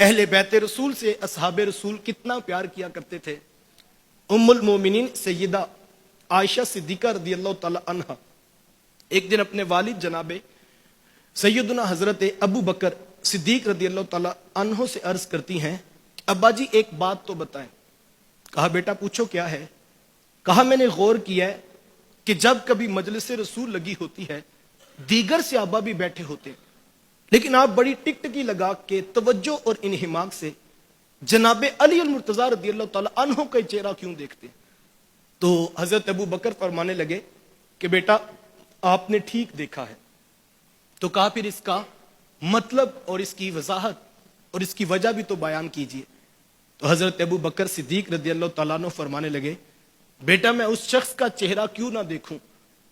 اہل بیت رسول سے اصحاب رسول کتنا پیار کیا کرتے تھے۔ ام المومنین سیدہ عائشہ صدیقہ رضی اللہ تعالی عنہ ایک دن اپنے والد جناب سیدنا حضرت ابو بکر صدیق رضی اللہ تعالی عنہ سے عرض کرتی ہیں، ابا جی ایک بات تو بتائیں۔ کہا بیٹا پوچھو کیا ہے؟ کہا میں نے غور کیا ہے کہ جب کبھی مجلس رسول لگی ہوتی ہے دیگر صحابہ بھی بیٹھے ہوتے لیکن آپ بڑی ٹک ٹکی لگا کے توجہ اور انہماک سے جناب علی المرتضیٰ رضی اللہ تعالی عنہ کا چہرہ کیوں دیکھتے؟ تو حضرت ابو بکر فرمانے لگے کہ بیٹا آپ نے ٹھیک دیکھا ہے۔ تو کہا پھر اس کا مطلب اور اس کی وضاحت اور اس کی وجہ بھی تو بیان کیجئے۔ تو حضرت ابو بکر صدیق رضی اللہ تعالیٰ عنہ فرمانے لگے بیٹا میں اس شخص کا چہرہ کیوں نہ دیکھوں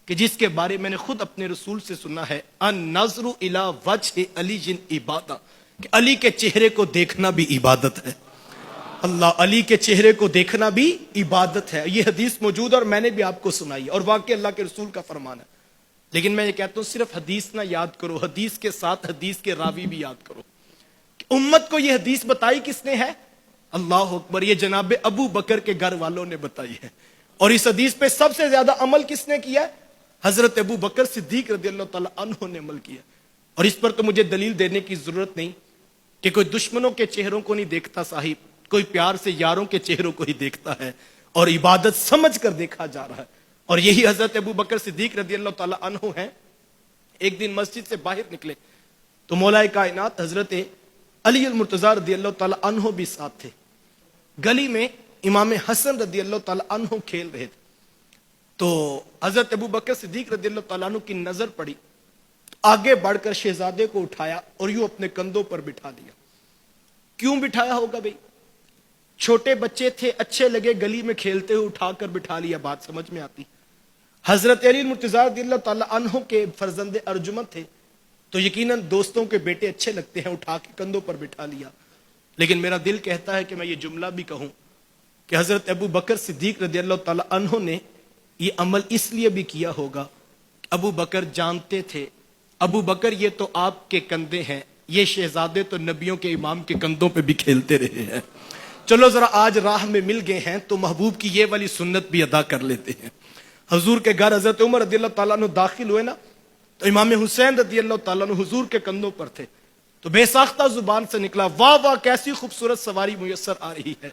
کہ جس کے بارے میں نے خود اپنے رسول سے سنا ہے، النظر الی وجہ علی عبادہ، کہ علی کے چہرے کو دیکھنا بھی عبادت ہے۔ اللہ، علی کے چہرے کو دیکھنا بھی عبادت ہے۔ یہ حدیث موجود اور میں نے بھی آپ کو سنائی ہے اور واقعی اللہ کے رسول کا فرمان ہے۔ لیکن میں یہ کہتا ہوں صرف حدیث نہ یاد کرو، حدیث کے ساتھ حدیث کے راوی بھی یاد کرو۔ امت کو یہ حدیث بتائی کس نے ہے؟ اللہ اکبر، یہ جناب ابو بکر کے گھر والوں نے بتائی ہے۔ اور اس حدیث پہ سب سے زیادہ عمل کس نے کیا ہے؟ حضرت ابو بکر صدیق رضی اللہ تعالی عنہ نے عمل کیا۔ اور اس پر تو مجھے دلیل دینے کی ضرورت نہیں کہ کوئی دشمنوں کے چہروں کو نہیں دیکھتا صاحب، کوئی پیار سے یاروں کے چہروں کو ہی دیکھتا ہے اور عبادت سمجھ کر دیکھا جا رہا ہے۔ اور یہی حضرت ابو بکر صدیق رضی اللہ تعالی عنہ ہیں۔ ایک دن مسجد سے باہر نکلے تو مولا کائنات حضرت علی المرتضیٰ رضی اللہ تعالی عنہ بھی ساتھ تھے۔ گلی میں امام حسن رضی اللہ تعالی عنہ کھیل رہے تھے تو حضرت ابو بکر صدیق رضی اللہ تعالیٰ عنہ کی نظر پڑی، آگے بڑھ کر شہزادے کو اٹھایا اور یوں اپنے کندھوں پر بٹھا دیا۔ کیوں بٹھایا ہوگا بھئی؟ چھوٹے بچے تھے، اچھے لگے گلی میں کھیلتے ہوئے اٹھا کر بٹھا لیا، بات سمجھ میں آتی۔ حضرت علی المرتضیٰ رضی اللہ تعالیٰ عنہ کے فرزند ارجمند تھے تو یقیناً دوستوں کے بیٹے اچھے لگتے ہیں، اٹھا کے کندھوں پر بٹھا لیا۔ لیکن میرا دل کہتا ہے کہ میں یہ جملہ بھی کہوں کہ حضرت ابو بکر صدیق رضی اللہ تعالی عنہ نے یہ عمل اس لیے بھی کیا ہوگا، ابو بکر جانتے تھے ابو بکر یہ تو آپ کے کندھے ہیں، یہ شہزادے تو نبیوں کے امام کے کندھوں پہ بھی کھیلتے رہے ہیں، چلو ذرا آج راہ میں مل گئے ہیں تو محبوب کی یہ والی سنت بھی ادا کر لیتے ہیں۔ حضور کے گھر حضرت عمر رضی اللہ تعالیٰ عنہ داخل ہوئے نا تو امام حسین رضی اللہ تعالیٰ عنہ حضور کے کندھوں پر تھے تو بے ساختہ زبان سے نکلا، واہ واہ کیسی خوبصورت سواری میسر آ رہی ہے۔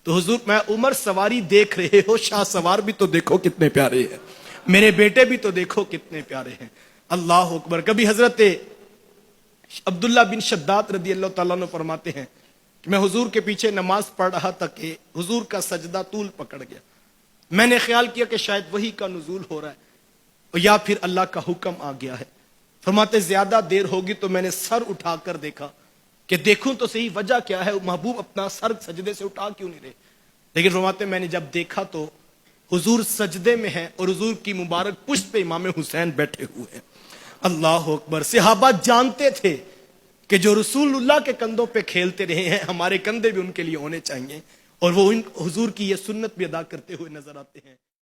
تو حضور میں عمر سواری دیکھ رہے ہو، شاہ سوار بھی تو دیکھو کتنے پیارے ہیں، میرے بیٹے بھی تو دیکھو کتنے پیارے ہیں۔ اللہ اکبر۔ کبھی حضرت عبداللہ بن شداد رضی اللہ تعالیٰ عنہ فرماتے ہیں کہ میں حضور کے پیچھے نماز پڑھ رہا تھا کہ حضور کا سجدہ طول پکڑ گیا، میں نے خیال کیا کہ شاید وحی کا نزول ہو رہا ہے یا پھر اللہ کا حکم آ گیا ہے۔ فرماتے زیادہ دیر ہوگی تو میں نے سر اٹھا کر دیکھا کہ دیکھوں تو صحیح وجہ کیا ہے، محبوب اپنا سر سجدے سے اٹھا کیوں نہیں رہے؟ لیکن فرماتے میں نے جب دیکھا تو حضور سجدے میں ہیں اور حضور کی مبارک پشت پہ امام حسین بیٹھے ہوئے ہیں۔ اللہ اکبر۔ صحابہ جانتے تھے کہ جو رسول اللہ کے کندھوں پہ کھیلتے رہے ہیں ہمارے کندھے بھی ان کے لیے ہونے چاہیے، اور وہ حضور کی یہ سنت بھی ادا کرتے ہوئے نظر آتے ہیں۔